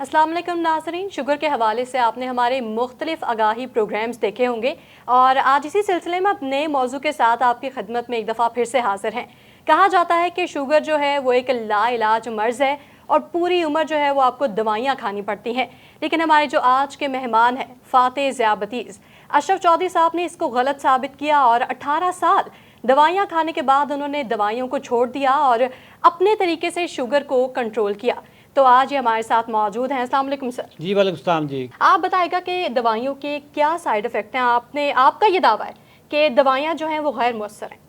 अस्सलाम वालेकुम नाज़रीन, शुगर के हवाले से आपने हमारे मुख्तलिफ आगाही प्रोग्राम्स देखे होंगे और आज इसी सिलसिले में अब नए मौजू के साथ आपकी खिदमत में एक दफ़ा फिर से हाजिर हैं। कहा जाता है कि शुगर जो है वो एक लाइलाज मर्ज़ है और पूरी उम्र जो है वो आपको दवाइयाँ खानी पड़ती हैं। लेकिन हमारे जो आज के मेहमान हैं फ़ातेह ज़ियाबतीज़ अशरफ चौधरी साहब ने इसको गलत साबित किया और 18 साल दवाइयाँ खाने के बाद उन्होंने दवाइयों को छोड़ दिया और अपने तरीके से शुगर को कंट्रोल किया। तो आज ये हमारे साथ मौजूद हैं। अस्सलाम वालेकुम सर। जी वालेकुम सलाम जी। आप बताएगा कि दवाइयों के क्या साइड इफ़ेक्ट हैं। आपका ये दावा है कि दवाइयाँ जो हैं वो गैर मुअस्सर हैं।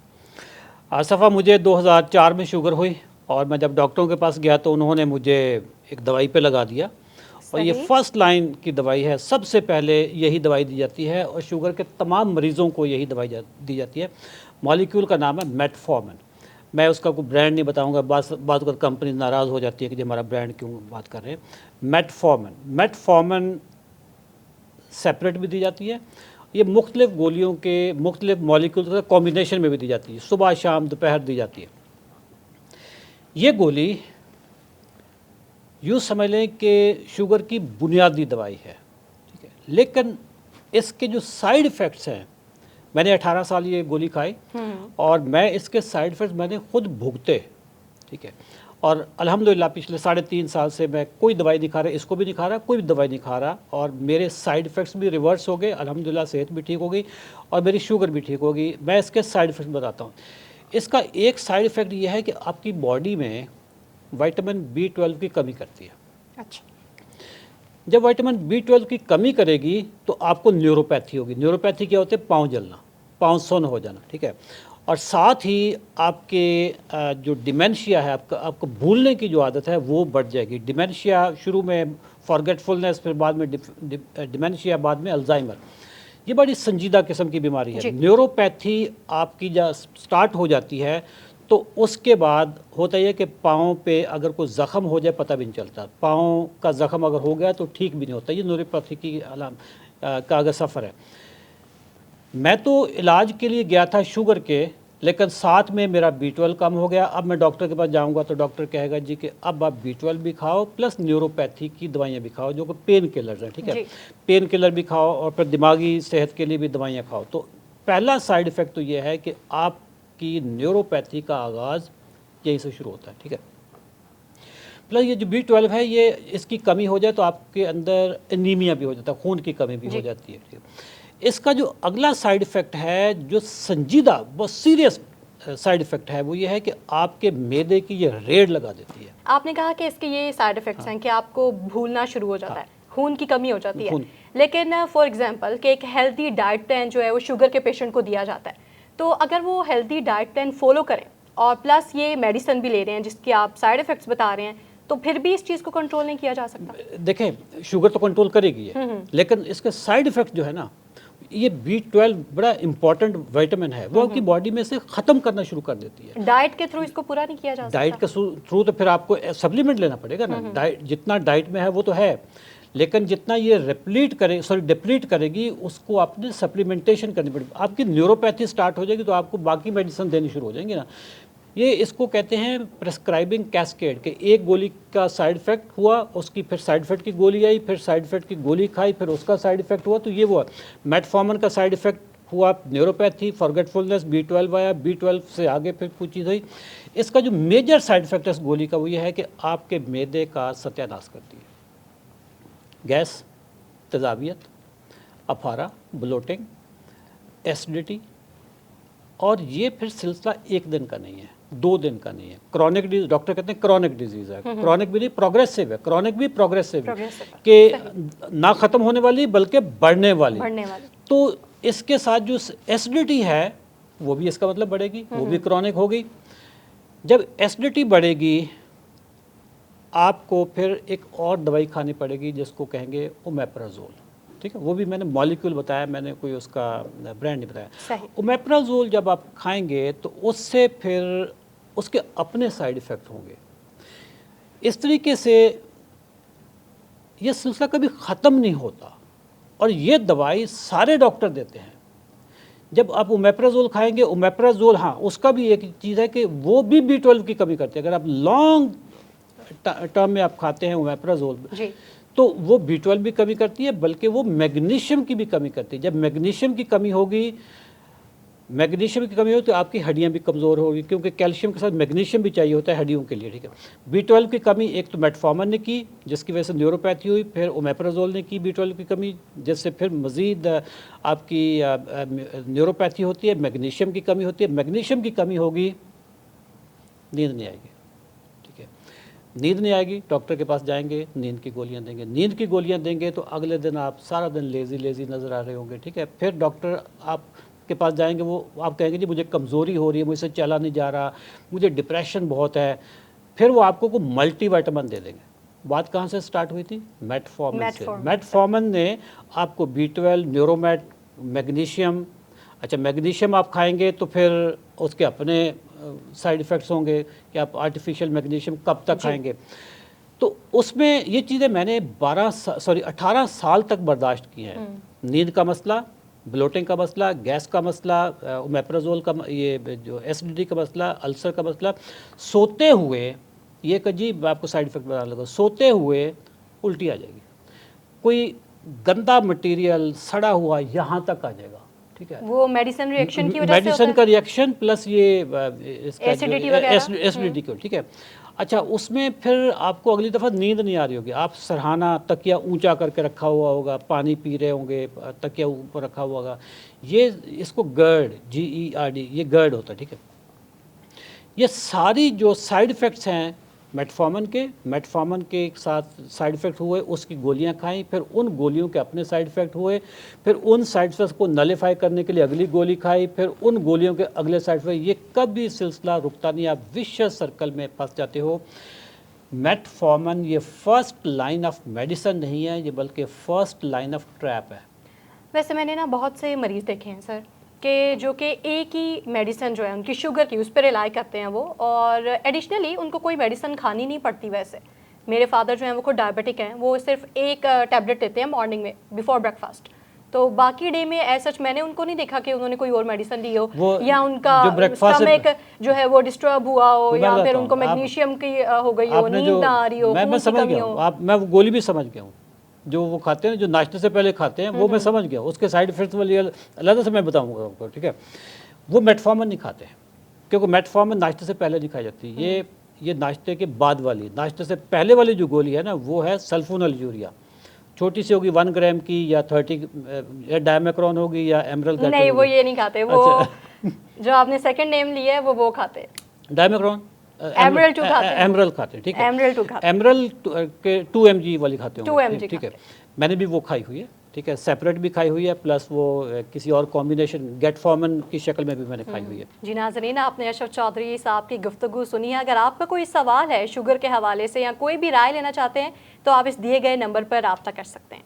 आसफ़ा मुझे 2004 में शुगर हुई और मैं जब डॉक्टरों के पास गया तो उन्होंने मुझे एक दवाई पे लगा दिया और ये फर्स्ट लाइन की दवाई है। सबसे पहले यही दवाई दी जाती है और शुगर के तमाम मरीज़ों को यही दवाई दी जाती है। मॉलिक्यूल का नाम है मेटफॉर्मिन। मैं उसका कोई ब्रांड नहीं बताऊंगा, बात कंपनी नाराज़ हो जाती है कि जो हमारा ब्रांड क्यों बात कर रहे हैं। मेटफॉर्मिन सेपरेट भी दी जाती है। ये मुख्तलिफ गोलियों के मुख्तलिफ मॉलिक्यूल के कॉम्बिनेशन में भी दी जाती है। सुबह शाम दोपहर दी जाती है। ये गोली यूँ समझ लें कि शुगर की बुनियादी दवाई है, ठीक है। लेकिन इसके जो साइड इफ़ेक्ट्स हैं, मैंने 18 साल ये गोली खाई और मैं इसके साइड इफ़ेक्ट्स मैंने खुद भुगते, ठीक है। और अल्हम्दुलिल्लाह पिछले 3.5 साल से मैं कोई दवाई नहीं खा रहा, इसको भी नहीं खा रहा, कोई भी दवाई नहीं खा रहा और मेरे साइड इफ़ेक्ट्स भी रिवर्स हो गए। अल्हम्दुलिल्लाह सेहत भी ठीक हो गई और मेरी शुगर भी ठीक हो गई। मैं इसके साइड इफ़ेक्ट्स बताता हूँ। इसका एक साइड इफ़ेक्ट ये है कि आपकी बॉडी में विटामिन B12 की कमी करती है। अच्छा। जब विटामिन B12 की कमी करेगी तो आपको न्यूरोपैथी होगी। न्यूरोपैथी क्या होते हैं? पाँव जलना, पाँव सुन्न हो जाना, ठीक है। और साथ ही आपके जो डिमेंशिया है, आपको भूलने की जो आदत है वो बढ़ जाएगी। डिमेंशिया शुरू में फॉरगेटफुलनेस, फिर बाद में डिमेंशिया, बाद में अल्जाइमर। ये बड़ी संजीदा किस्म की बीमारी है। न्यूरोपैथी आपकी जब स्टार्ट हो जाती है तो उसके बाद होता है कि पाँव पे अगर कोई ज़ख़म हो जाए पता भी नहीं चलता। पाँव का ज़ख़म अगर हो गया तो ठीक भी नहीं होता। ये न्यूरोपैथी की का अगर सफ़र है। मैं तो इलाज के लिए गया था शुगर के, लेकिन साथ में मेरा B12 कम हो गया। अब मैं डॉक्टर के पास जाऊंगा तो डॉक्टर कहेगा जी कि अब आप B12 भी खाओ प्लस न्यूरोपैथी की दवाइयाँ भी खाओ, जो कि पेन किलर्स हैं, ठीक है। पेन किलर भी खाओ और फिर दिमागी सेहत के लिए भी दवाइयाँ खाओ। तो पहला साइड इफ़ेक्ट तो ये है कि आपकी न्यूरोपैथी का आगाज़ यहीं से शुरू होता है, ठीक है। प्लस ये जो B12 है, ये इसकी कमी हो जाए तो आपके अंदर एनीमिया भी हो जाता है, खून की कमी भी हो जाती है, ठीक है। इसका जो अगला साइड इफ़ेक्ट है, जो संजीदा बहुत सीरियस साइड इफ़ेक्ट है, वो ये है कि आपके मैदे की ये रेड लगा देती है। आपने कहा कि इसके ये साइड इफ़ेक्ट्स हैं कि आपको भूलना शुरू हो जाता है, खून की कमी हो जाती है। लेकिन फॉर एग्जांपल कि एक हेल्दी डाइट प्लान जो है वो शुगर के पेशेंट को दिया जाता है, तो अगर वो हेल्दी डाइट प्लान फॉलो करें और प्लस ये मेडिसिन भी ले रहे हैं जिसके आप साइड इफ़ेक्ट्स बता रहे हैं, तो फिर भी इस चीज़ को कंट्रोल नहीं किया जा सकता? देखें, शुगर तो कंट्रोल करेगी है, लेकिन इसके साइड इफ़ेक्ट जो है ना, ये B12 बड़ा इंपॉर्टेंट विटामिन है, वो आपकी बॉडी में से ख़त्म करना शुरू कर देती है। डाइट के थ्रू इसको पूरा नहीं किया जा सकता? डाइट के थ्रू तो फिर आपको सप्लीमेंट लेना पड़ेगा ना। डाइट जितना डाइट में है वो तो है, लेकिन जितना ये डिप्लीट करेगी उसको आपने सप्लीमेंटेशन करनी पड़ेगी। आपकी न्यूरोपैथी स्टार्ट हो जाएगी तो आपको बाकी मेडिसिन देनी शुरू हो जाएंगी ना। ये इसको कहते हैं प्रेस्क्राइबिंग कैस्केड, कि एक गोली का साइड इफ़ेक्ट हुआ, उसकी फिर साइड इफ़ेक्ट की गोली आई, फिर साइड इफ़ेक्ट की गोली खाई, फिर उसका साइड इफ़ेक्ट हुआ। तो ये वो मेटफॉर्मिन का साइड इफ़ेक्ट हुआ न्यूरोपैथी, फॉरगेटफुलनेस, B12 आया, B12 से आगे फिर कुछ चीज़ हुई। इसका जो मेजर साइड इफ़ेक्ट है इस गोली का वो ये है कि आपके मैदे का सत्यानाश करती है। गैस, तेज़ाबियत, अफारा, ब्लोटिंग, एसिडिटी। और ये फिर सिलसिला एक दिन का नहीं है, 2 दिन का नहीं है। क्रॉनिक डिजीज, डॉक्टर कहते हैं क्रॉनिक डिजीज़ है। क्रॉनिक भी नहीं, प्रोग्रेसिव है। क्रॉनिक भी प्रोग्रेसिव है कि ना ख़त्म होने वाली बल्कि बढ़ने वाली। तो इसके साथ जो एसिडिटी है वो भी इसका मतलब बढ़ेगी, वो भी क्रॉनिक हो गई। जब एसिडिटी बढ़ेगी आपको फिर एक और दवाई खानी पड़ेगी जिसको कहेंगे ओमेप्राजोल, ठीक है। वो भी मैंने मॉलिक्यूल बताया, मैंने कोई उसका ब्रांड नहीं बताया। ओमेप्राजोल जब आप खाएंगे तो उससे फिर उसके अपने साइड इफ़ेक्ट होंगे। इस तरीके से ये सिलसिला कभी ख़त्म नहीं होता और ये दवाई सारे डॉक्टर देते हैं। जब आप ओमेप्राजोल खाएंगे, ओमेप्राजोल हाँ उसका भी एक चीज़ है कि वो भी B12 की कमी करती है। अगर आप लॉन्ग टर्म में आप खाते हैं ओमेप्राजोल, जी। तो वो B12 भी कमी करती है, बल्कि वो मैग्नीशियम की भी कमी करती है। जब मैग्नीशियम की कमी होगी, मैग्नीशियम की कमी हो तो आपकी हड्डियां भी कमज़ोर होगी, क्योंकि कैल्शियम के साथ मैग्नीशियम भी चाहिए होता है हड्डियों के लिए, ठीक है। B12 की कमी एक तो मेटफॉर्मिन ने की, जिसकी वजह से न्यूरोपैथी हुई, फिर ओमेप्राजोल ने की B12 की कमी, जिससे फिर मज़ीद आपकी न्यूरोपैथी होती है। मैग्नीशियम की कमी होती है, मैग्नीशियम की कमी होगी, नींद नहीं आएगी, ठीक है। नींद नहीं आएगी, डॉक्टर के पास जाएंगे, नींद की गोलियां देंगे, नींद की गोलियां देंगे तो अगले दिन आप सारा दिन लेज़ी नज़र आ रहे होंगे, ठीक है। फिर डॉक्टर आप के पास जाएंगे, वो आप कहेंगे जी मुझे कमज़ोरी हो रही है, मुझसे चला नहीं जा रहा, मुझे डिप्रेशन बहुत है। फिर वो आपको को मल्टीविटामिन दे देंगे। बात कहाँ से स्टार्ट हुई थी? मेटफॉर्मिन से। मेटफॉर्मिन ने आपको B12, न्यूरोमेट, मैग्नीशियम, अच्छा मैग्नीशियम आप खाएंगे तो फिर उसके अपने साइड इफ़ेक्ट्स होंगे कि आप आर्टिफिशियल मैग्नीशियम कब तक खाएंगे। तो उसमें ये चीज़ें मैंने 18 साल तक बर्दाश्त की हैं। नींद का मसला, ब्लोटिंग का मसला, गैस का मसला, ओमेप्राजोल का, ये जो एसिडिटी का मसला, अल्सर का मसला, सोते हुए, ये एक अजीब आपको साइड इफेक्ट बता लगा, सोते हुए उल्टी आ जाएगी, कोई गंदा मटेरियल सड़ा हुआ यहाँ तक आ जाएगा, ठीक है। वो मेडिसिन रिएक्शन की वजह से मेडिसिन का रिएक्शन प्लस ये एसिडिटी को, ठीक है। अच्छा, उसमें फिर आपको अगली दफ़ा नींद नहीं आ रही होगी, आप सरहाना तकिया ऊंचा करके रखा हुआ होगा, पानी पी रहे होंगे, तकिया ऊपर रखा हुआ होगा, ये इसको GERD, GERD, ये GERD होता है, ठीक है। ये सारी जो साइड इफ़ेक्ट्स हैं मेटफॉर्मिन के साथ साइड इफ़ेक्ट हुए, उसकी गोलियां खाई, फिर उन गोलियों के अपने साइड इफ़ेक्ट हुए, फिर उन साइड इफ़ेक्ट्स को नलीफाई करने के लिए अगली गोली खाई, फिर उन गोलियों के अगले साइड इफ़ेक्ट, ये कभी सिलसिला रुकता नहीं, आप विशियस सर्कल में फंस जाते हो। मेटफॉर्मिन ये फर्स्ट लाइन ऑफ मेडिसिन नहीं है, ये बल्कि फ़र्स्ट लाइन ऑफ ट्रैप है। वैसे मैंने ना बहुत से मरीज़ देखे हैं सर, कि जो कि एक ही मेडिसिन जो है उनकी शुगर की, उस पर रिलाई करते हैं वो, और एडिशनली उनको कोई मेडिसिन खानी नहीं पड़ती। वैसे मेरे फादर जो हैं वो खुद डायबिटिक हैं, वो सिर्फ एक टैबलेट लेते हैं मॉर्निंग में बिफोर ब्रेकफास्ट, तो बाकी डे में ऐसा मैंने उनको नहीं देखा कि उन्होंने कोई और मेडिसिन ली हो, या उनका स्टमक जो है वो डिस्टर्ब हुआ हो, या फिर उनको मैग्नीशियम की हो गई हो, नींद ना आ रही हो, मैं समझ गया हूँ, मैं वो गोली भी समझ गया हूँ जो वो खाते हैं, जो नाश्ते से पहले खाते हैं, वो मैं समझ गया, उसके साइड इफेक्ट्स वाली अलग से मैं बताऊंगा आपको, ठीक है। वो मेटफॉर्मिन नहीं खाते हैं, क्योंकि मेटफॉर्मिन नाश्ते से पहले नहीं खाई जाती, ये नाश्ते के बाद वाली, नाश्ते से पहले वाली जो गोली है ना, वो है सल्फोनल यूरिया, छोटी सी होगी 1 ग्राम की, या 30, या डायमेक्रॉन होगी, या एमरल। नहीं, वो ये नहीं खाते, वो जो आपने सेकंड नेम लिया है वो खाते, डायमेक्रॉन, एमरल 2 खाते हैं, एमरल खाते हैं, ठीक है, एमरल 2 खाते हैं, एमरल के 2 mg वाली खाते हैं, 2 mg, ठीक है। मैंने भी वो खाई हुई है, ठीक है, सेपरेट भी खाई हुई है, प्लस वो किसी और कॉम्बिनेशन गेटफॉर्मिन की शक्ल में भी मैंने खाई हुई है। जी नाज़रीन, आपने अशरफ चौधरी साहब की गुफ्तगू सुनी है। अगर आपका कोई सवाल है शुगर के हवाले से, या कोई भी राय लेना चाहते हैं, तो आप इस दिए गए नंबर पर रब्ता कर सकते हैं।